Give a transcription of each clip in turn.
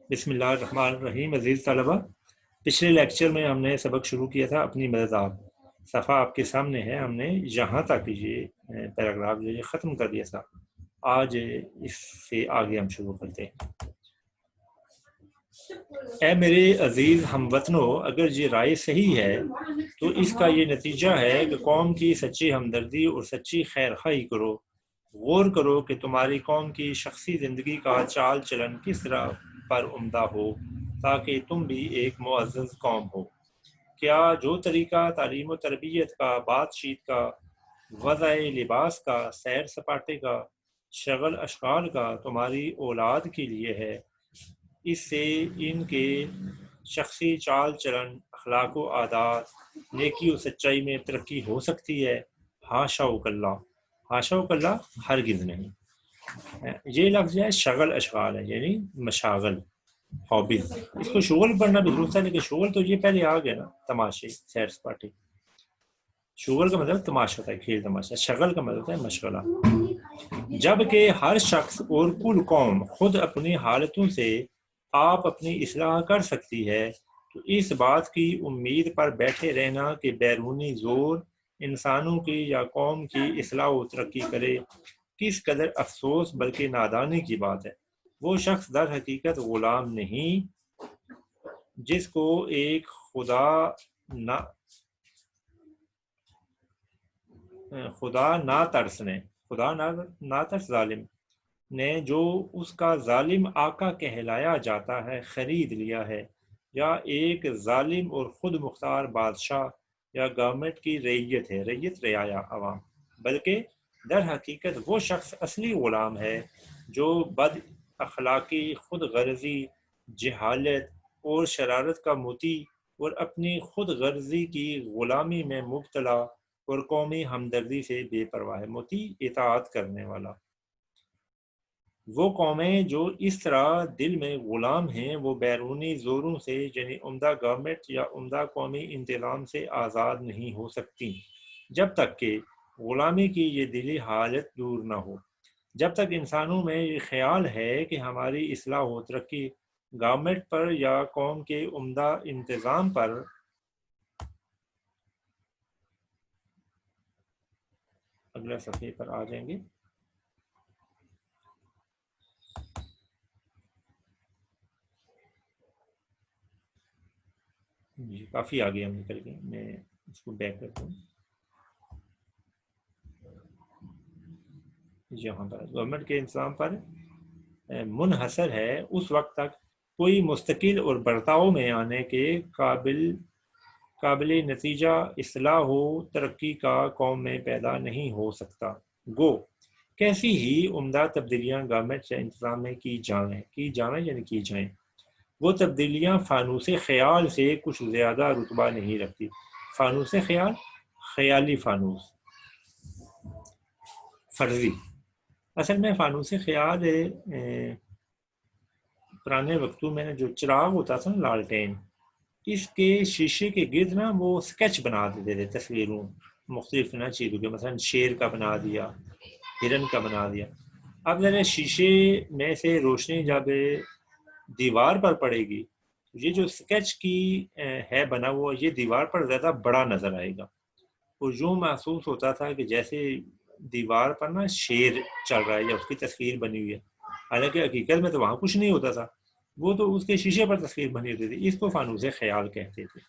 بسم اللہ الرحمن الرحیم۔ عزیز طلبہ، پچھلے لیکچر میں ہم نے سبق شروع کیا تھا اپنی مدد آپ، صفحہ آپ کے سامنے ہے، ہم نے یہاں تک یہ پیراگراف جو یہ ختم کر دیا تھا۔ آج اس سے آگے ہم شروع کرتے ہیں۔ اے میرے عزیز ہم وطنو، اگر یہ رائے صحیح ہے تو اس کا یہ نتیجہ ہے کہ قوم کی سچی ہمدردی اور سچی خیر خواہی کرو۔ غور کرو کہ تمہاری قوم کی شخصی زندگی کا چال چلن کس طرح پر عمدہ ہو تاکہ تم بھی ایک معزز قوم ہو۔ کیا جو طریقہ تعلیم و تربیت کا، بات چیت کا، وضع لباس کا، سیر سپاٹے کا، شغل اشغال کا تمہاری اولاد کے لیے ہے، اس سے ان کے شخصی چال چلن، اخلاق و عادات، نیکی و سچائی میں ترقی ہو سکتی ہے؟ حاشا وکلا، حاشا وکلا، ہرگز نہیں۔ یہ لفظ ہے شغل اشغال ہے، یعنی مشاغل، ہابیز۔ اس کو شغل پڑھنا بھی درست ہے، لیکن شغل تو یہ پہلے آ گیا نا، تماشے، سیر سپاٹے۔ شغل کا مطلب تماشا ہوتا ہے، کھیل تماشا۔ شغل کا مطلب ہوتا ہے مشغلہ۔ جبکہ ہر شخص اور کل قوم خود اپنی حالتوں سے آپ اپنی اصلاح کر سکتی ہے، تو اس بات کی امید پر بیٹھے رہنا کہ بیرونی زور انسانوں کی یا قوم کی اصلاح و ترقی کرے، کس قدر افسوس بلکہ نادانی کی بات ہے۔ وہ شخص در حقیقت غلام نہیں جس کو ایک خدا نہ ترس ظالم نے، جو اس کا ظالم آقا کہلایا جاتا ہے، خرید لیا ہے، یا ایک ظالم اور خود مختار بادشاہ یا گورنمنٹ کی رعیت ہے، رعیت رعایا عوام، بلکہ در حقیقت وہ شخص اصلی غلام ہے جو بد اخلاقی، خود غرضی، جہالت اور شرارت کا مطیع اور اپنی خود غرضی کی غلامی میں مبتلا اور قومی ہمدردی سے بے پرواہ ہے۔ مطیع، اطاعت کرنے والا۔ وہ قومیں جو اس طرح دل میں غلام ہیں، وہ بیرونی زوروں سے، یعنی عمدہ گورنمنٹ یا عمدہ قومی انتظام سے آزاد نہیں ہو سکتی جب تک کہ غلامی کی یہ دلی حالت دور نہ ہو۔ جب تک انسانوں میں یہ خیال ہے کہ ہماری اصلاح و ترقی گورنمنٹ پر یا قوم کے عمدہ انتظام پر اگلا صفحے پر آ جائیں گے۔ جی کافی آگے ہم نکل گئے، میں اس کو بیک کرتا ہوں۔ یہاں پر گورنمنٹ کے انتظام پر منحصر ہے، اس وقت تک کوئی مستقل اور برتاؤ میں آنے کے قابل نتیجہ اصلاح و ترقی کا قوم میں پیدا نہیں ہو سکتا۔ گو کیسی ہی عمدہ تبدیلیاں گورنمنٹ یا انتظام میں کی جائیں، وہ تبدیلیاں فانوس خیال سے کچھ زیادہ رتبہ نہیں رکھتی۔ فانوس خیال، خیالی فانوس، فرضی۔ اصل میں فانوس خیال پرانے وقتوں میں جو چراغ ہوتا تھا نا، لالٹین، اس کے شیشے کے گرد نا وہ سکیچ بنا دیتے تھے، تصویروں مختلف نا چیزوں کے، مثلا شیر کا بنا دیا، ہرن کا بنا دیا۔ اب ذرا شیشے میں سے روشنی جب دیوار پر پڑے گی، یہ جو سکیچ کی ہے بنا ہوا، یہ دیوار پر زیادہ بڑا نظر آئے گا، اور یوں محسوس ہوتا تھا کہ جیسے دیوار پر نا شیر چل رہا ہے یا اس کی تصویر بنی ہوئی ہے، حالانکہ حقیقت میں تو وہاں کچھ نہیں ہوتا تھا، وہ تو اس کے شیشے پر تصویر بنی ہوتی تھی۔ اس کو فانوس خیال کہتے تھے،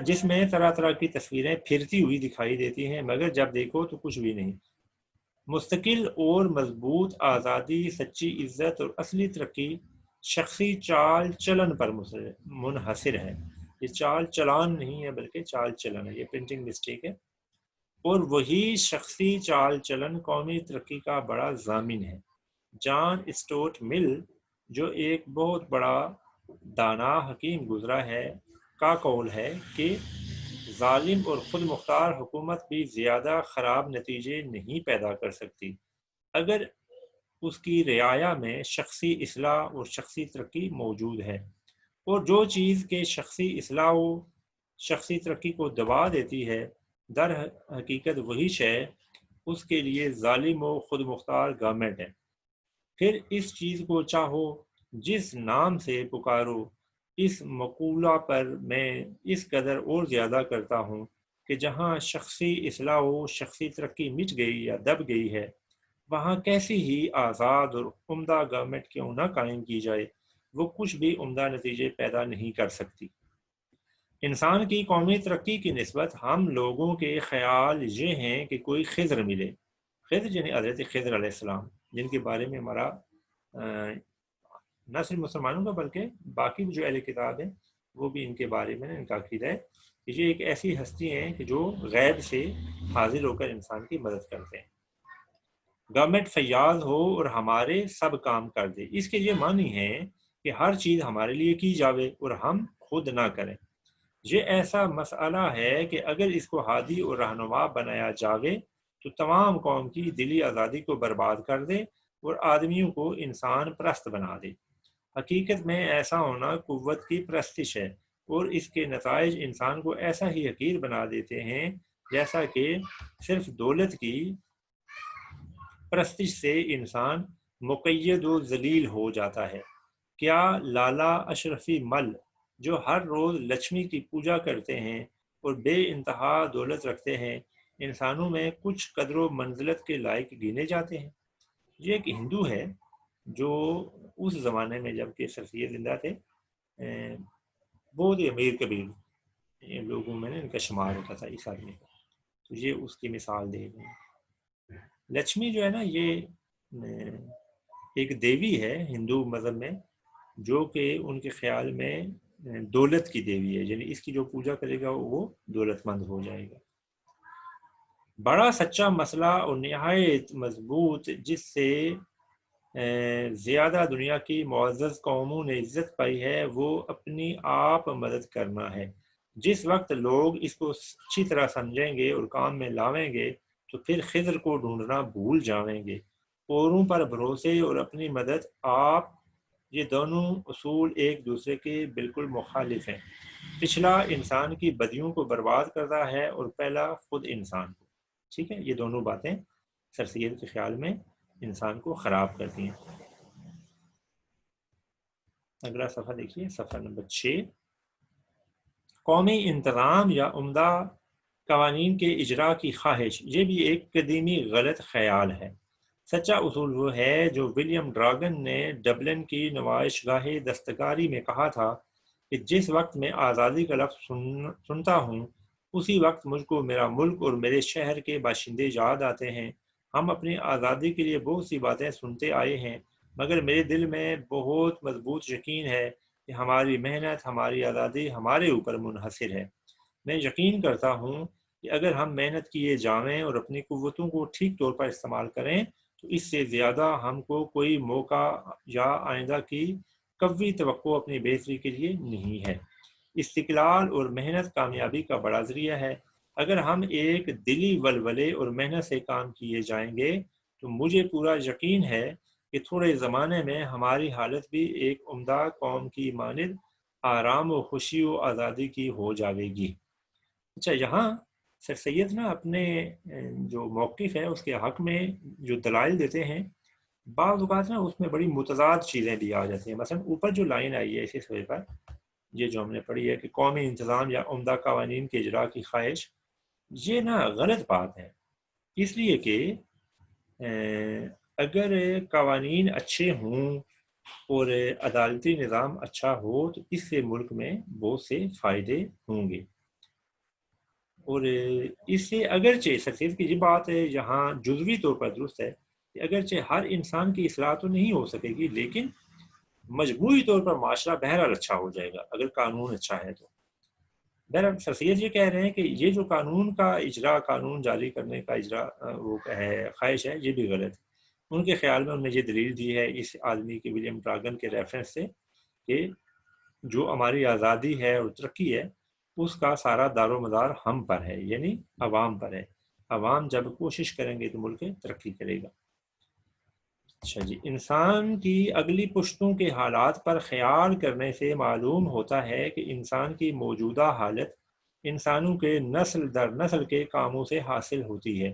جس میں طرح طرح کی تصویریں پھرتی ہوئی دکھائی دیتی ہیں، مگر جب دیکھو تو کچھ بھی نہیں۔ مستقل اور مضبوط آزادی، سچی عزت اور اصلی ترقی شخصی چال چلن پر منحصر ہے۔ یہ چال چلان نہیں ہے بلکہ چال چلن ہے، یہ پرنٹنگ مسٹیک ہے۔ اور وہی شخصی چال چلن قومی ترقی کا بڑا ضامن ہے۔ جان اسٹورٹ مل، جو ایک بہت بڑا دانا حکیم گزرا ہے، کا قول ہے کہ ظالم اور خود مختار حکومت بھی زیادہ خراب نتیجے نہیں پیدا کر سکتی اگر اس کی رعایا میں شخصی اصلاح اور شخصی ترقی موجود ہے، اور جو چیز کے شخصی اصلاح و شخصی ترقی کو دبا دیتی ہے، در حقیقت وہی شے اس کے لیے ظالم و خود مختار گورنمنٹ ہے۔ پھر اس چیز کو چاہو، جس نام سے پکارو، اس مقولہ پر میں اس قدر اور زیادہ کرتا ہوں کہ جہاں شخصی اصلاح و شخصی ترقی مٹ گئی یا دب گئی ہے، وہاں کیسی ہی آزاد اور عمدہ گورنمنٹ کیوں نہ قائم کی جائے، وہ کچھ بھی عمدہ نتیجے پیدا نہیں کر سکتی۔ انسان کی قومی ترقی کی نسبت ہم لوگوں کے خیال یہ ہیں کہ کوئی خضر ملے، خضر یعنی حضرت خضر علیہ السلام، جن کے بارے میں ہمارا نہ صرف مسلمانوں کا بلکہ باقی جو اہل کتاب ہیں وہ بھی ان کے بارے میں ان کا عقیدہ ہے کہ یہ ایک ایسی ہستی ہیں کہ جو غیب سے حاضر ہو کر انسان کی مدد کرتے ہیں۔ گورنمنٹ فیاض ہو اور ہمارے سب کام کر دے، اس کے یہ معنی ہے کہ ہر چیز ہمارے لیے کی جاوے اور ہم خود نہ کریں۔ یہ ایسا مسئلہ ہے کہ اگر اس کو ہادی اور رہنما بنایا جاوے تو تمام قوم کی دلی آزادی کو برباد کر دے اور آدمیوں کو انسان پرست بنا دے۔ حقیقت میں ایسا ہونا قوت کی پرستش ہے، اور اس کے نتائج انسان کو ایسا ہی حقیر بنا دیتے ہیں جیسا کہ صرف دولت کی پرستش سے انسان مقید و ذلیل ہو جاتا ہے۔ کیا لالا اشرفی مل جو ہر روز لکشمی کی پوجا کرتے ہیں اور بے انتہا دولت رکھتے ہیں، انسانوں میں کچھ قدر و منزلت کے لائق گنے جاتے ہیں؟ یہ ایک ہندو ہے جو اس زمانے میں جب کہ سر سید زندہ تھے بہت ہی امیر کبیر لوگوں میں ان کا شمار ہوتا تھا اس آدمی کا، تو یہ اس کی مثال دے رہے ہیں۔ لکشمی جو ہے نا، یہ ایک دیوی ہے ہندو مذہب میں، جو کہ ان کے خیال میں دولت کی دیوی ہے، یعنی اس کی جو پوجا کرے گا وہ دولت مند ہو جائے گا۔ بڑا سچا مسئلہ اور نہایت مضبوط، جس سے زیادہ دنیا کی معزز قوموں نے عزت پائی ہے، وہ اپنی آپ مدد کرنا ہے۔ جس وقت لوگ اس کو اچھی طرح سمجھیں گے اور کام میں لاویں گے تو پھر خضر کو ڈھونڈنا بھول جاویں گے۔ اوروں پر بھروسے اور اپنی مدد آپ، یہ دونوں اصول ایک دوسرے کے بالکل مخالف ہیں۔ پچھلا انسان کی بدیوں کو برباد کرتا ہے اور پہلا خود انسان کو۔ ٹھیک ہے، یہ دونوں باتیں سر سید کے خیال میں انسان کو خراب کرتی ہیں۔ اگلا صفحہ دیکھیے، صفحہ نمبر 6۔ قومی انتظام یا عمدہ قوانین کے اجرا کی خواہش، یہ بھی ایک قدیمی غلط خیال ہے۔ سچا اصول وہ ہے جو ولیم ڈراگن نے ڈبلن کی نمائش گاہ دستکاری میں کہا تھا کہ جس وقت میں آزادی کا لفظ سنتا ہوں، اسی وقت مجھ کو میرا ملک اور میرے شہر کے باشندے یاد آتے ہیں۔ ہم اپنی آزادی کے لیے بہت سی باتیں سنتے آئے ہیں، مگر میرے دل میں بہت مضبوط یقین ہے کہ ہماری محنت، ہماری آزادی ہمارے اوپر منحصر ہے۔ میں یقین کرتا ہوں کہ اگر ہم محنت کیے جائیں اور اپنی قوتوں کو ٹھیک طور پر استعمال کریں تو اس سے زیادہ ہم کو کوئی موقع یا آئندہ کی قوی توقع اپنی بہتری کے لیے نہیں ہے۔ استقلال اور محنت کامیابی کا بڑا ذریعہ ہے۔ اگر ہم ایک دلی ولولے اور محنت سے کام کیے جائیں گے تو مجھے پورا یقین ہے کہ تھوڑے زمانے میں ہماری حالت بھی ایک عمدہ قوم کی مانند آرام و خوشی و آزادی کی ہو جاوے گی۔ اچھا، یہاں سر سید نا اپنے جو موقف ہے اس کے حق میں جو دلائل دیتے ہیں، بعض اوقات نا اس میں بڑی متضاد چیزیں بھی آ جاتی ہیں۔ مثلا اوپر جو لائن آئی ہے اسی صفحے پر، یہ جو ہم نے پڑھی ہے کہ قومی انتظام یا عمدہ قوانین کے اجرا کی خواہش، یہ نا غلط بات ہے، اس لیے کہ اگر قوانین اچھے ہوں اور عدالتی نظام اچھا ہو تو اس سے ملک میں بہت سے فائدے ہوں گے۔ اور اس سے اگرچہ سرسید کی یہ بات ہے یہاں جزوی طور پر درست ہے کہ اگرچہ ہر انسان کی اصلاح تو نہیں ہو سکے گی، لیکن مجموعی طور پر معاشرہ بہرحال اچھا ہو جائے گا اگر قانون اچھا ہے تو۔ بہرحال سر سید یہ کہہ رہے ہیں کہ یہ جو قانون کا اجرا، قانون جاری کرنے کا اجرا وہ ہے خواہش ہے، یہ بھی غلط ہے۔ ان کے خیال میں انہوں نے یہ دلیل دی ہے اس آدمی کے ولیم ڈراگن کے ریفرنس سے کہ جو ہماری آزادی ہے اور ترقی ہے اس کا سارا دار و مدار ہم پر ہے، یعنی عوام پر ہے۔ عوام جب کوشش کریں گے تو ملک ترقی کرے گا۔ اچھا جی، انسان کی اگلی پشتوں کے حالات پر خیال کرنے سے معلوم ہوتا ہے کہ انسان کی موجودہ حالت انسانوں کے نسل در نسل کے کاموں سے حاصل ہوتی ہے۔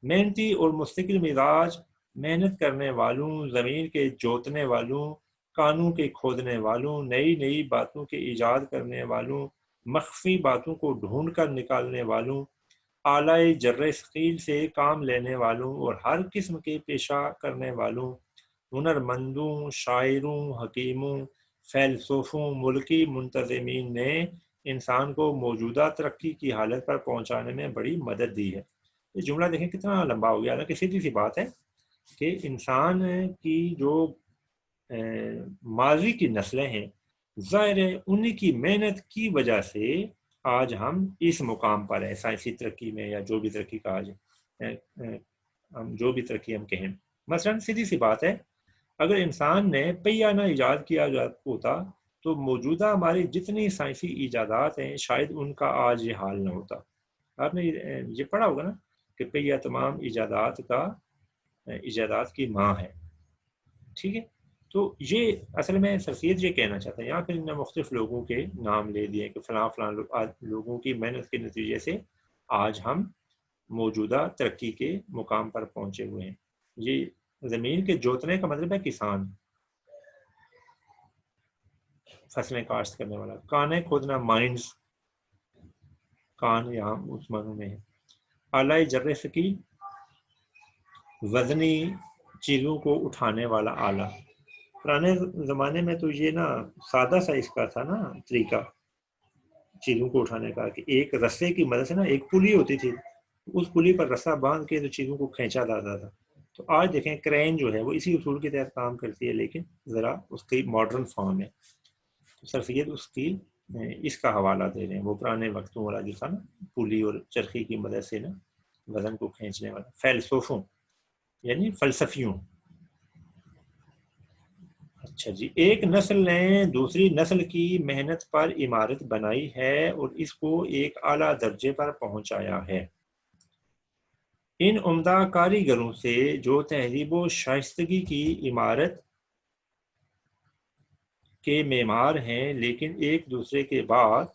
محنتی اور مستقل مزاج، محنت کرنے والوں، زمین کے جوتنے والوں، کانوں کے کھودنے والوں، نئی نئی باتوں کے ایجاد کرنے والوں، مخفی باتوں کو ڈھونڈ کر نکالنے والوں، آلائے جر ثقیل سے کام لینے والوں اور ہر قسم کے پیشہ کرنے والوں، ہنرمندوں، شاعروں، حکیموں، فیلسوفوں، ملکی منتظمین نے انسان کو موجودہ ترقی کی حالت پر پہنچانے میں بڑی مدد دی ہے۔ یہ جملہ دیکھیں کتنا لمبا ہو گیا، حالانکہ سیدھی سی بات ہے کہ انسان کی جو ماضی کی نسلیں ہیں، ظاہر ہے انہی کی محنت کی وجہ سے آج ہم اس مقام پر ہیں، سائنسی ترقی میں یا جو بھی ترقی کا آج ہم جو بھی ترقی ہم کہیں۔ مثلا سیدھی سی بات ہے، اگر انسان نے پہیہ نہ ایجاد کیا ہوتا تو موجودہ ہماری جتنی سائنسی ایجادات ہیں شاید ان کا آج یہ حال نہ ہوتا۔ آپ نے یہ پڑھا ہوگا نا کہ پہیہ تمام ایجادات کی ماں ہے، ٹھیک ہے؟ تو یہ اصل میں سر سید یہ کہنا چاہتا ہے، یہاں پھر انہوں نے مختلف لوگوں کے نام لے دیے کہ فلاں فلاں لوگوں کی محنت کے نتیجے سے آج ہم موجودہ ترقی کے مقام پر پہنچے ہوئے ہیں۔ یہ زمین کے جوتنے کا مطلب ہے کسان، فصلیں کاشت کرنے والا، کانیں کھودنا مائنز، کان یہاں اس معنوں میں ہے، آلائے جر ثقیل وزنی چیزوں کو اٹھانے والا آلہ۔ پرانے زمانے میں تو یہ نا سادہ سا اس کا تھا نا طریقہ چیزوں کو اٹھانے کا، کہ ایک رسے کی مدد سے نا ایک پلی ہوتی تھی، اس پلی پر رسا باندھ کے تو چیزوں کو کھینچا جاتا تھا۔ تو آج دیکھیں کرین جو ہے وہ اسی اصول کے تحت کام کرتی ہے، لیکن ذرا اس کی ماڈرن فارم ہے۔ تو سر سید اس کا حوالہ دے رہے ہیں، وہ پرانے وقتوں والا جو تھا نا پلی اور چرخی کی مدد سے نا وزن کو کھینچنے والا، فیلسوفوں یعنی فلسفیوں۔ اچھا جی، ایک نسل نے دوسری نسل کی محنت پر عمارت بنائی ہے اور اس کو ایک اعلیٰ درجے پر پہنچایا ہے۔ ان عمدہ کاریگروں سے جو تہذیب و شائستگی کی عمارت کے معمار ہیں، لیکن ایک دوسرے کے بعد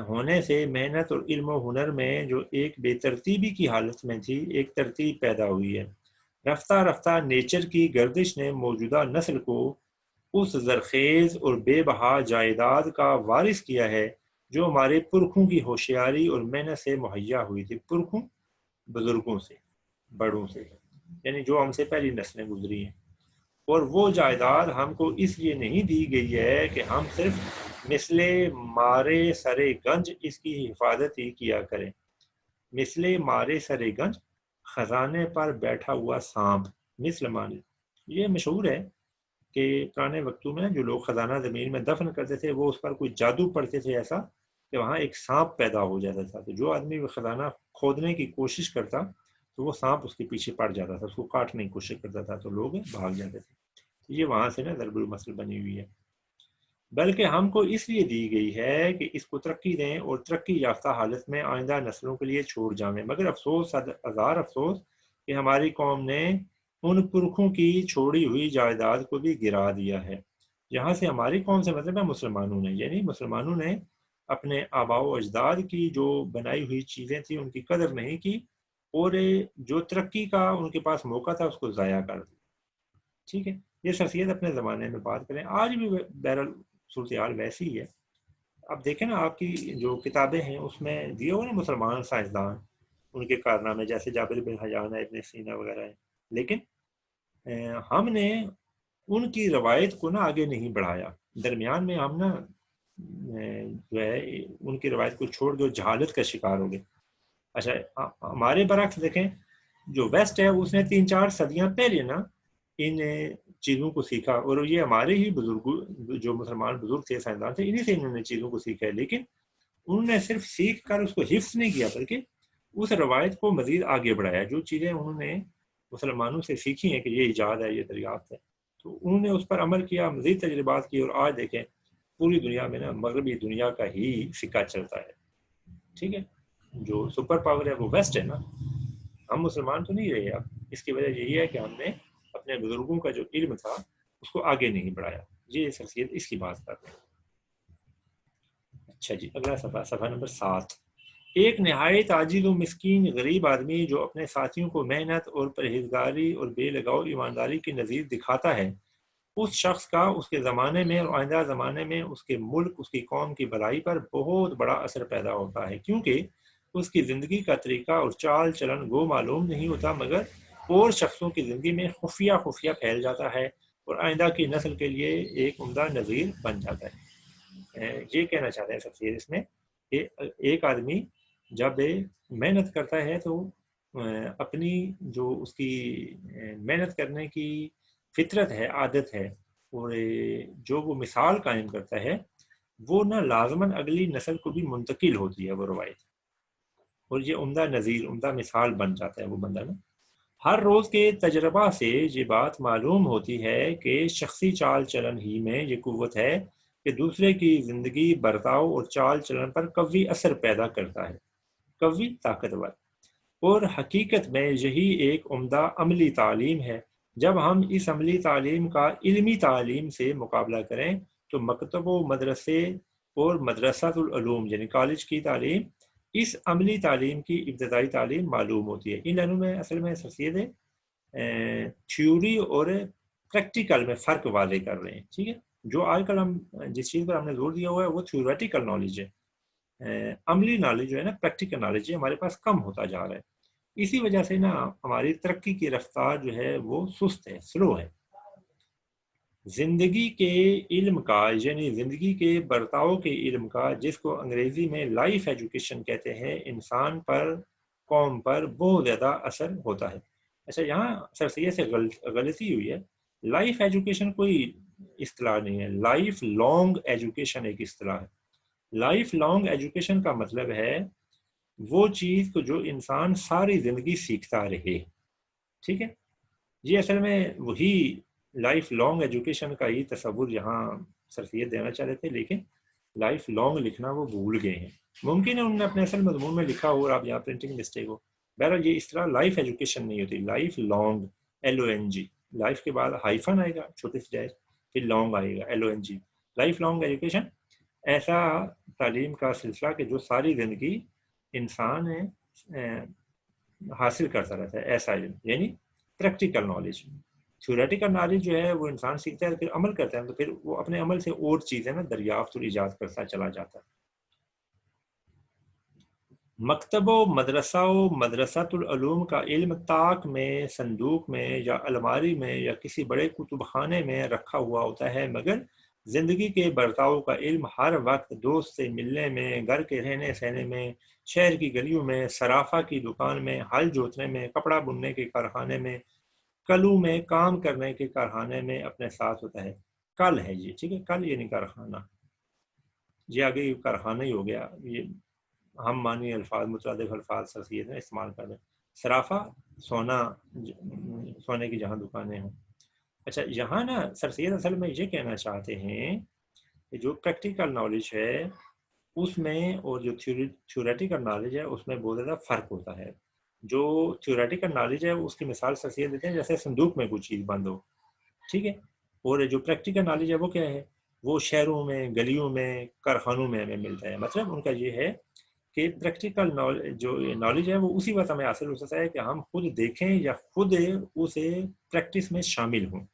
ہونے سے محنت اور علم و ہنر میں جو ایک بے ترتیبی کی حالت میں تھی، ایک ترتیب پیدا ہوئی ہے۔ رفتہ رفتہ نیچر کی گردش نے موجودہ نسل کو اس زرخیز اور بے بہا جائیداد کا وارث کیا ہے جو ہمارے پرکھوں کی ہوشیاری اور محنت سے مہیا ہوئی تھی۔ پرکھوں بزرگوں سے، بڑوں سے، یعنی جو ہم سے پہلی نسلیں گزری ہیں۔ اور وہ جائیداد ہم کو اس لیے نہیں دی گئی ہے کہ ہم صرف مثل مارے سرے گنج اس کی حفاظت ہی کیا کریں۔ مثل مارے سرے گنج، خزانے پر بیٹھا ہوا سانپ، مثل مارے، یہ مشہور ہے کہ پرانے وقتوں میں جو لوگ خزانہ زمین میں دفن کرتے تھے وہ اس پر کوئی جادو پڑتے تھے ایسا کہ وہاں ایک سانپ پیدا ہو جاتا تھا، تو جو آدمی وہ خزانہ کھودنے کی کوشش کرتا تو وہ سانپ اس کے پیچھے پڑ جاتا تھا، اس کو کاٹنے کی کوشش کرتا تھا تو لوگ بھاگ جاتے تھے۔ یہ وہاں سے نا ضرب المثل بنی ہوئی ہے۔ بلکہ ہم کو اس لیے دی گئی ہے کہ اس کو ترقی دیں اور ترقی یافتہ حالت میں آئندہ نسلوں کے لیے چھوڑ جائیں، مگر افسوس، ہزار افسوس کہ ہماری قوم نے ان پرکھوں کی چھوڑی ہوئی جائیداد کو بھی گرا دیا ہے۔ یہاں سے ہماری قوم سے مطلب ہے مسلمانوں نے، یعنی مسلمانوں نے اپنے آباء و اجداد کی جو بنائی ہوئی چیزیں تھیں ان کی قدر نہیں کی، اور جو ترقی کا ان کے پاس موقع تھا اس کو ضائع کر دیا۔ ٹھیک ہے، یہ شخصیت اپنے زمانے میں بات کریں، آج بھی بہرحال صورتحال ویسی ہی ہے۔ اب دیکھیں نا آپ کی جو کتابیں ہیں اس میں دیے ہوئے نا مسلمان سائنسدان، ان کے کارنامے، جیسے جابر بن حیان ہے، ابن سینا وغیرہ ہیں، لیکن ہم نے ان کی روایت کو نا آگے نہیں بڑھایا۔ درمیان میں ہم نا جو ہے ان کی روایت کو چھوڑ کے جہالت کا شکار ہو گئے۔ اچھا ہمارے برعکس دیکھیں، جو ویسٹ ہے اس نے 3-4 صدیاں پہلے نا ان چیزوں کو سیکھا، اور یہ ہمارے ہی بزرگ جو مسلمان بزرگ تھے، سائنسدان تھے، انہی سے انہوں نے چیزوں کو سیکھا ہے، لیکن انہوں نے صرف سیکھ کر اس کو حفظ نہیں کیا بلکہ اس روایت کو مزید آگے بڑھایا۔ جو چیزیں انہوں نے مسلمانوں سے سیکھی ہیں کہ یہ ایجاد ہے، یہ دریافت ہے، تو انہوں نے اس پر عمل کیا، مزید تجربات کی، اور آج دیکھیں پوری دنیا میں نا مغربی دنیا کا ہی سکہ چلتا ہے۔ ٹھیک ہے، جو سپر پاور ہے وہ ویسٹ ہے نا، ہم مسلمان تو نہیں رہے۔ اب اس کی وجہ یہی ہے کہ ہم نے اپنے بزرگوں کا جو علم تھا اس کو آگے نہیں بڑھایا۔ یہ شخصیت اس کی بات کر رہے ہیں۔ اچھا جی، اگلا صفحہ نمبر 7۔ ایک نہایت عاجز و مسکین غریب آدمی جو اپنے ساتھیوں کو محنت اور پرہیزگاری اور بے لگاؤ ایمانداری کی نظیر دکھاتا ہے، اس شخص کا اس کے زمانے میں اور آئندہ زمانے میں اس کے ملک، اس کی قوم کی بھلائی پر بہت بڑا اثر پیدا ہوتا ہے، کیونکہ اس کی زندگی کا طریقہ اور چال چلن وہ معلوم نہیں ہوتا مگر اور شخصوں کی زندگی میں خفیہ خفیہ پھیل جاتا ہے اور آئندہ کی نسل کے لیے ایک عمدہ نظیر بن جاتا ہے۔ یہ کہنا چاہتے ہیں سفیر اس میں کہ ایک آدمی جب محنت کرتا ہے تو اپنی جو اس کی محنت کرنے کی فطرت ہے، عادت ہے، اور جو وہ مثال قائم کرتا ہے وہ نہ لازماً اگلی نسل کو بھی منتقل ہوتی ہے وہ روایت، اور یہ عمدہ نظیر، عمدہ مثال بن جاتا ہے وہ بندہ نا۔ ہر روز کے تجربہ سے یہ بات معلوم ہوتی ہے کہ شخصی چال چلن ہی میں یہ قوت ہے کہ دوسرے کی زندگی، برتاؤ اور چال چلن پر قوی اثر پیدا کرتا ہے، قوی، طاقتور۔ اور حقیقت میں یہی ایک عمدہ عملی تعلیم ہے۔ جب ہم اس عملی تعلیم کا علمی تعلیم سے مقابلہ کریں تو مکتب و مدرسے اور مدرسۃ العلوم یعنی کالج کی تعلیم اس عملی تعلیم کی ابتدائی تعلیم معلوم ہوتی ہے۔ ان دونوں میں اصل میں حیثیت تھیوری اور پریکٹیکل میں فرق واضح کر رہے ہیں، ٹھیک ہے۔ جو آج کل ہم جس چیز پر ہم نے زور دیا ہوا ہے وہ تھیوریٹیکل نالج ہے، عملی نالج جو ہے نا، پریکٹیکل نالج ہے، ہمارے پاس کم ہوتا جا رہا ہے۔ اسی وجہ سے نا ہماری ترقی کی رفتار جو ہے وہ سست ہے، سلو ہے۔ زندگی کے علم کا یعنی زندگی کے برتاؤ کے علم کا، جس کو انگریزی میں لائف ایجوکیشن کہتے ہیں، انسان پر، قوم پر بہت زیادہ اثر ہوتا ہے۔ اچھا، یہاں سر سید سے غلطی ہوئی ہے، لائف ایجوکیشن کوئی اصطلاح نہیں ہے، لائف لانگ ایجوکیشن ایک اصطلاح ہے۔ لائف لانگ ایجوکیشن کا مطلب ہے وہ چیز کو جو انسان ساری زندگی سیکھتا رہے، ٹھیک ہے۔ یہ اصل میں وہی لائف لانگ ایجوکیشن کا ہی تصور یہاں سر سید دینا چاہ رہے تھے، لیکن لائف لانگ لکھنا وہ بھول گئے ہیں۔ ممکن ہے انہوں نے اپنے اصل مضمون میں لکھا ہو اور آپ یہاں پرنٹنگ مسٹیک ہو۔ بہرحال یہ اس طرح لائف ایجوکیشن نہیں ہوتی، لائف لانگ، LONG، لائف کے بعد ہائفن آئے گا چھوٹے سے جائز، پھر لانگ آئے گا LONG۔ لائف لانگ ایجوکیشن ایسا تعلیم کا سلسلہ کہ جو ساری زندگی انسان حاصل کرتا رہتا ہے، ایسا علم یعنی پریکٹیکل نالج۔ تھیوریٹیکل نالج جو ہے وہ انسان سیکھتا ہے پھر عمل کرتا ہے، تو پھر وہ اپنے عمل سے اور چیزیں نا دریافت اور ایجاد کرتا چلا جاتا ہے۔ مکتب و مدرسہ و مدرسۃ العلوم کا علم طاق میں، صندوق میں یا الماری میں یا کسی بڑے کتب خانے میں رکھا ہوا ہوتا ہے، مگر زندگی کے برتاؤ کا علم ہر وقت دوست سے ملنے میں، گھر کے رہنے سہنے میں، شہر کی گلیوں میں، صرافہ کی دکان میں، ہل جوتنے میں، کپڑا بننے کے کارخانے میں، کلو میں کام کرنے کے کارخانے میں اپنے ساتھ ہوتا ہے۔ کل ہے یہ، ٹھیک ہے، کل یعنی کارخانہ، یہ آگے کارخانہ ہی ہو گیا۔ یہ ہم مانی الفاظ، مترادف الفاظ سر سید نے استعمال کر دیں۔ صرافہ سونا، سونے کی جہاں دکانیں ہوں۔ اچھا، یہاں نا سر سید اصل میں یہ کہنا چاہتے ہیں کہ جو پریکٹیکل نالج ہے اس میں اور جو تھیوریٹیکل نالج ہے اس میں بہت زیادہ فرق ہوتا ہے۔ جو تھیوریٹیکل نالج ہے اس کی مثال سر سید دیتے ہیں جیسے صندوق میں کوئی چیز بند ہو، ٹھیک ہے، اور جو پریکٹیکل نالج ہے وہ کیا ہے، وہ شہروں میں، گلیوں میں، کارخانوں میں ہمیں ملتا ہے۔ مطلب ان کا یہ ہے کہ پریکٹیکل جو نالج ہے وہ اسی وقت ہمیں حاصل ہو سکتا ہے کہ ہم خود دیکھیں یا خود اسے پریکٹس میں شامل ہوں،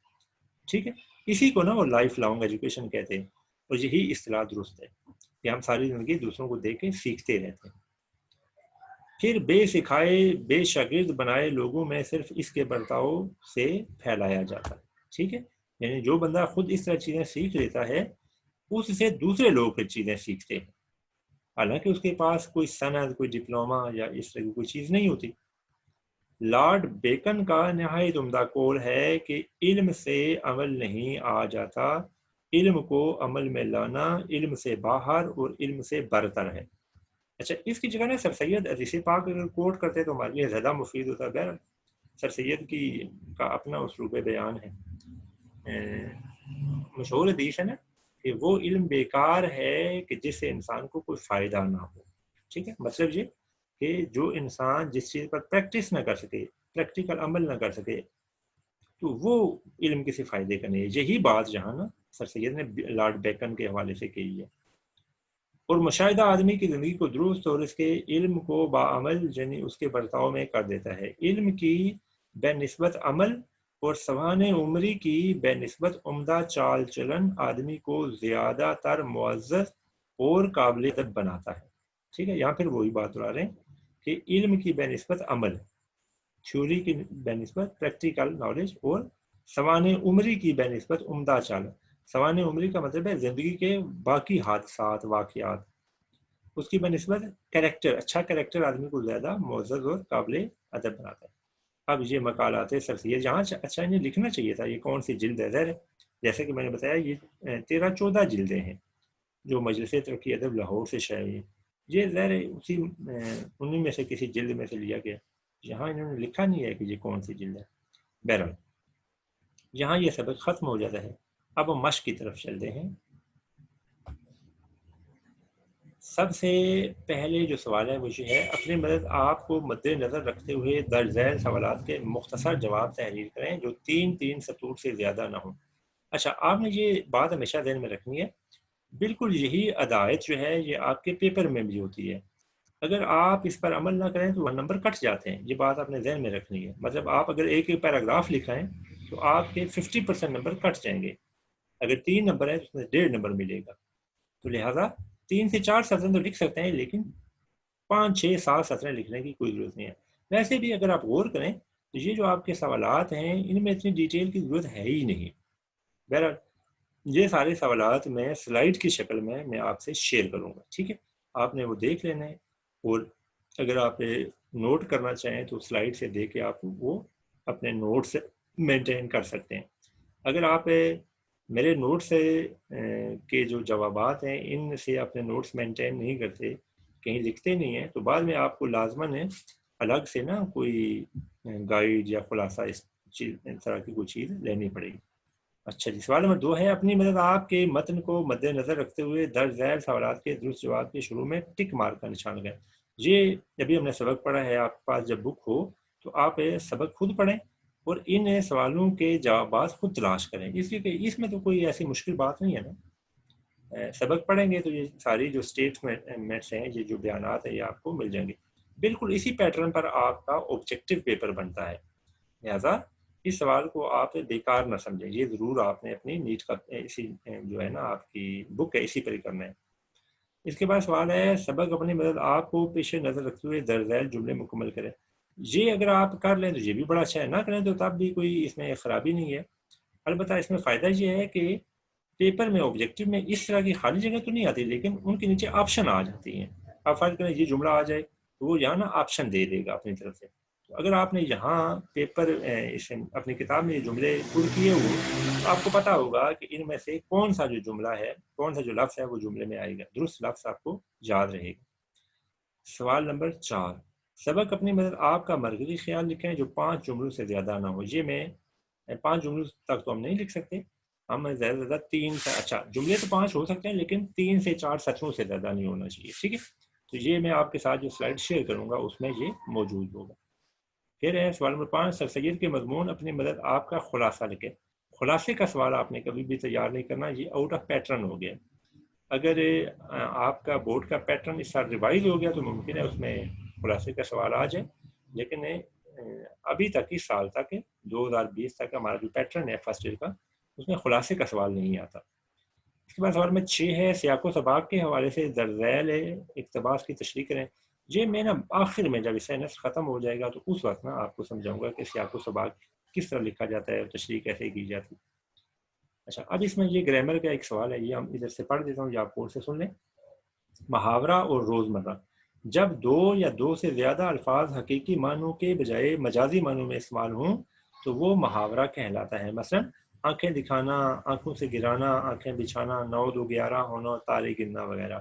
ٹھیک ہے۔ اسی کو نا وہ لائف لانگ ایجوکیشن کہتے ہیں، اور یہی اصطلاح درست ہے کہ ہم ساری زندگی دوسروں کو دیکھ کے سیکھتے رہتے ہیں۔ پھر بے سکھائے، بے شاگرد بنائے لوگوں میں صرف اس کے برتاؤ سے پھیلایا جاتا ہے، ٹھیک ہے۔ یعنی جو بندہ خود اس طرح چیزیں سیکھ لیتا ہے اس سے دوسرے لوگ پھر چیزیں سیکھتے ہیں، حالانکہ اس کے پاس کوئی سند، کوئی ڈپلوما یا اس طرح کی کوئی چیز نہیں ہوتی۔ لارڈ بیکن کا نہایت عمدہ قول ہے کہ علم سے عمل نہیں آ جاتا، علم کو عمل میں لانا علم سے باہر اور علم سے برتر ہے۔ اچھا، اس کی جگہ نا سر سید حدیث پاک اگر کوٹ کرتے تو ہمارے لیے زیادہ مفید ہوتا ہے۔ سر سید کا اپنا اسلوب بیان ہے، مشہور حدیث ہے نا کہ وہ علم بیکار ہے کہ جس سے انسان کو کوئی فائدہ نہ ہو، ٹھیک ہے۔ مطلب یہ کہ جو انسان جس چیز پر پریکٹس نہ کر سکے، پریکٹیکل عمل نہ کر سکے، تو وہ علم کسی فائدے کا نہیں ہے۔ یہی بات جہاں نا سر سید نے لارڈ بیکن کے حوالے سے کہی ہے۔ اور مشاہدہ آدمی کی زندگی کو درست اور اس کے علم کو باعمل یعنی اس کے برتاؤ میں کر دیتا ہے۔ علم کی بے نسبت عمل اور سوان عمری کی بے نسبت عمدہ چال چلن آدمی کو زیادہ تر معزز اور قابل ادب بناتا ہے۔ ٹھیک ہے، یہاں پھر وہی بات دہرا رہے ہیں کہ علم کی بے نسبت عمل، تھیوری کی بے نسبت پریکٹیکل نالج، اور سوان عمری کی بے نسبت عمدہ چال۔ سوان عمری کا مطلب ہے زندگی کے باقی حادثات واقعات، اس کی بہ نسبت کریکٹر، اچھا کریکٹر آدمی کو زیادہ معزز اور قابل ادب بناتا ہے۔ اب یہ مقالات سرسید جہاں اچھا انہیں لکھنا چاہیے تھا یہ کون سی جلد ہے، ظاہر ہے جیسے کہ میں نے بتایا یہ 13-14 جلدیں ہیں جو مجلس ترقی ادب لاہور سے شائع، یہ ظاہر ہے اسی انہیں میں سے کسی جلد میں سے لیا گیا، یہاں انہوں نے لکھا نہیں ہے کہ یہ کون سی جلد ہے۔ بہرحال یہاں یہ سبق ختم ہو جاتا ہے، اب ہم مشق کی طرف چلتے ہیں۔ سب سے پہلے جو سوال ہے وہ یہ ہے، اپنی مدد آپ کو مد نظر رکھتے ہوئے درج ذیل سوالات کے مختصر جواب تحریر کریں جو 3 سطور سے زیادہ نہ ہوں۔ اچھا، آپ نے یہ بات ہمیشہ ذہن میں رکھنی ہے، بالکل یہی عدایت جو ہے یہ آپ کے پیپر میں بھی ہوتی ہے، اگر آپ اس پر عمل نہ کریں تو وہ نمبر کٹ جاتے ہیں، یہ بات آپ نے ذہن میں رکھنی ہے۔ مطلب آپ اگر ایک پیراگراف لکھائیں تو آپ کے 50% نمبر کٹ جائیں گے، اگر 3 نمبر ہے تو اس میں 1.5 نمبر ملے گا، تو لہٰذا 3 سے 4 سطریں تو لکھ سکتے ہیں لیکن 5 6 7 سطریں لکھنے کی کوئی ضرورت نہیں ہے۔ ویسے بھی اگر آپ غور کریں تو یہ جو آپ کے سوالات ہیں ان میں اتنی ڈیٹیل کی ضرورت ہے ہی نہیں۔ بہرحال یہ سارے سوالات میں سلائیڈ کی شکل میں آپ سے شیئر کروں گا، ٹھیک ہے، آپ نے وہ دیکھ لینا ہے، اور اگر آپ نوٹ کرنا چاہیں تو سلائیڈ سے دیکھ کے آپ وہ اپنے نوٹ سے مینٹین کر سکتے ہیں۔ اگر آپ میرے نوٹس کے جو جوابات ہیں ان سے اپنے نوٹس مینٹین نہیں کرتے، کہیں لکھتے نہیں ہیں، تو بعد میں آپ کو لازماً الگ سے نا کوئی گائیڈ یا خلاصہ اس طرح کی کوئی چیز لینی پڑے گی۔ اچھا جی، سوال نمبر 2 ہے، اپنی مدد آپ کے متن کو مد نظر رکھتے ہوئے درج ذیل سوالات کے درست جواب کے شروع میں ٹک مارک کا نشان لگائیں۔ یہ ابھی ہم نے سبق پڑھا ہے، آپ کے پاس جب بک ہو تو آپ سبق خود پڑھیں اور ان سوالوں کے جوابات خود تلاش کریں، اس لیے کہ اس میں تو کوئی ایسی مشکل بات نہیں ہے نا۔ سبق پڑھیں گے تو یہ ساری جو اسٹیٹمنٹس ہیں، یہ جو بیانات ہیں، یہ آپ کو مل جائیں گے۔ بالکل اسی پیٹرن پر آپ کا آبجیکٹو پیپر بنتا ہے، لہٰذا اس سوال کو آپ بیکار نہ سمجھیں، یہ ضرور آپ نے اپنی نیٹ کا اسی جو ہے نا آپ کی بک ہے اسی پر ہی کرنا ہے۔ اس کے بعد سوال ہے، سبق اپنی مدد آپ کو پیش نظر رکھتے ہوئے درج ذیل جملے مکمل کریں۔ یہ اگر آپ کر لیں تو یہ بھی بڑا اچھا ہے، نہ کریں تو تب بھی کوئی اس میں خرابی نہیں ہے۔ البتہ اس میں فائدہ یہ ہے کہ پیپر میں آبجیکٹو میں اس طرح کی خالی جگہ تو نہیں آتی، لیکن ان کے نیچے آپشن آ جاتی ہیں۔ آپ فرض کریں یہ جملہ آ جائے تو وہ یہاں نا آپشن دے دے گا اپنی طرف سے، تو اگر آپ نے یہاں پیپر اپنی کتاب میں یہ جملے پر کیے ہوئے تو آپ کو پتہ ہوگا کہ ان میں سے کون سا جو جملہ ہے، کون سا جو لفظ ہے وہ جملے میں آئے گا، درست لفظ آپ کو یاد رہے گا۔ سوال نمبر 4، سبق اپنی مدد آپ کا مرکزی خیال لکھیں جو 5 جملوں سے زیادہ نہ ہو۔ یہ میں 5 جملوں تک تو ہم نہیں لکھ سکتے، ہم زیادہ سے زیادہ 3 سے، اچھا جملے تو 5 ہو سکتے ہیں لیکن 3 سے 4 سطروں سے زیادہ نہیں ہونا چاہیے، ٹھیک ہے۔ تو یہ میں آپ کے ساتھ جو سلائڈ شیئر کروں گا اس میں یہ موجود ہوگا۔ پھر ہے سوال نمبر 5، سر سید کے مضمون اپنی مدد آپ کا خلاصہ لکھیں۔ خلاصے کا سوال آپ نے کبھی بھی تیار نہیں کرنا، یہ آؤٹ آف پیٹرن ہو گیا۔ اگر آپ کا بورڈ کا پیٹرن اس سال ریوائز ہو گیا تو ممکن ہے اس میں خلاصے کا سوال آ جائے، لیکن ابھی تک اس سال تک 2020 تک ہمارا جو پیٹرن ہے فرسٹ ایئر کا اس میں خلاصے کا سوال نہیں آتا۔ اس کے بعد سوال میں 6 ہے، سیاق و سباق کے حوالے سے درج ذیل اقتباس کی تشریح کریں۔ یہ میں نا آخر میں جب سینس ختم ہو جائے گا تو اس وقت نا آپ کو سمجھاؤں گا کہ سیاق و سباق کس طرح لکھا جاتا ہے اور تشریح کیسے کی جاتی ہے۔ اچھا، اب اس میں یہ گرامر کا ایک سوال ہے، یہ ہم ادھر سے پڑھ دیتا ہوں یا آپ کورس سے سن لیں۔ محاورہ اور روزمرہ، جب 2 یا 2 سے زیادہ الفاظ حقیقی معنوں کے بجائے مجازی معنوں میں استعمال ہوں تو وہ محاورہ کہلاتا ہے۔ مثلا آنکھیں دکھانا، آنکھوں سے گرانا، آنکھیں بچھانا، 9 2 11 ہونا، تارے گرنا وغیرہ۔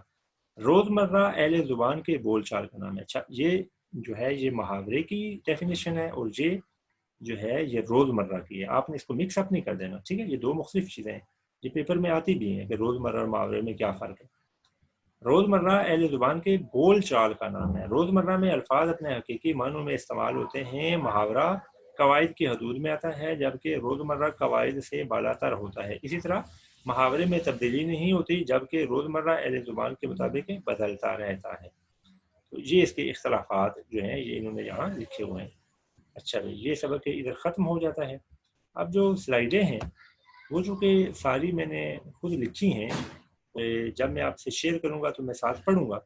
روزمرہ اہل زبان کے بول چال کا نام ہے۔ اچھا، یہ جو ہے یہ محاورے کی ڈیفینیشن ہے اور یہ جو ہے یہ روزمرہ کی ہے، آپ نے اس کو مکس اپ نہیں کر دینا، ٹھیک ہے۔ یہ 2 مختلف چیزیں ہیں، یہ پیپر میں آتی بھی ہیں کہ روزمرہ اور محاورے میں کیا فرق ہے۔ روزمرہ اہل زبان کے بول چال کا نام ہے۔ روزمرہ میں الفاظ اپنے حقیقی معنوں میں استعمال ہوتے ہیں، محاورہ قواعد کی حدود میں آتا ہے جبکہ روزمرہ قواعد سے بالاتر ہوتا ہے۔ اسی طرح محاورے میں تبدیلی نہیں ہوتی جبکہ روزمرہ اہل زبان کے مطابق بدلتا رہتا ہے۔ تو یہ اس کے اختلافات جو ہیں یہ انہوں نے یہاں لکھے ہوئے ہیں۔ اچھا بھائی، یہ سبق ادھر ختم ہو جاتا ہے۔ اب جو سلائیڈیں ہیں وہ چونکہ ساری میں نے خود لکھی ہیں، جب میں آپ سے شیئر کروں گا تو میں ساتھ پڑھوں گا۔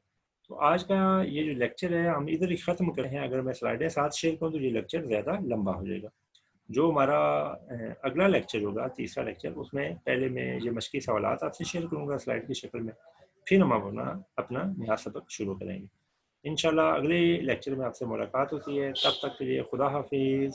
تو آج کا یہ جو لیکچر ہے ہم ادھر ہی ختم کریں ہیں۔ اگر میں سلائیڈیں ساتھ شیئر کروں تو یہ لیکچر زیادہ لمبا ہو جائے گا۔ جو ہمارا اگلا لیکچر ہوگا، تیسرا لیکچر، اس میں پہلے میں یہ مشقی سوالات آپ سے شیئر کروں گا سلائیڈ کی شکل میں، پھر ہم اپنا نیا سبق شروع کریں گے۔ انشاءاللہ اگلے لیکچر میں آپ سے ملاقات ہوتی ہے، تب تک کے لیے خدا حافظ۔